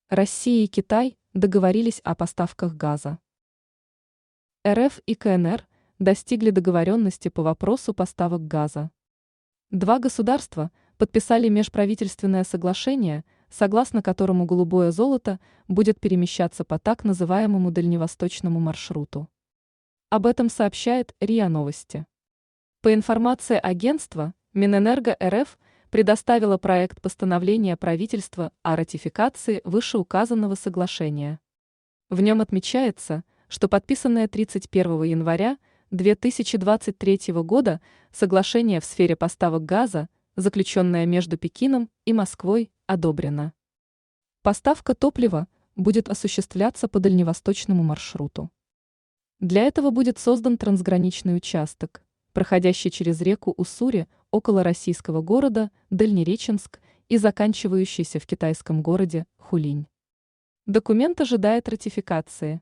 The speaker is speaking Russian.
Россия и Китай договорились о поставках газа. РФ и КНР достигли договоренности по вопросу поставок газа. Два государства подписали межправительственное соглашение, согласно которому голубое золото будет перемещаться по так называемому дальневосточному маршруту. Об этом сообщает РИА Новости. По информации агентства, Минэнерго РФ предоставила проект постановления правительства о ратификации вышеуказанного соглашения. В нем отмечается, что подписанное 31 января 2023 года соглашение в сфере поставок газа, заключенное между Пекином и Москвой, одобрено. Поставка топлива будет осуществляться по дальневосточному маршруту. Для этого будет создан трансграничный участок, проходящий через реку Уссури около российского города Дальнереченск и заканчивающийся в китайском городе Хулинь. Документ ожидает ратификации.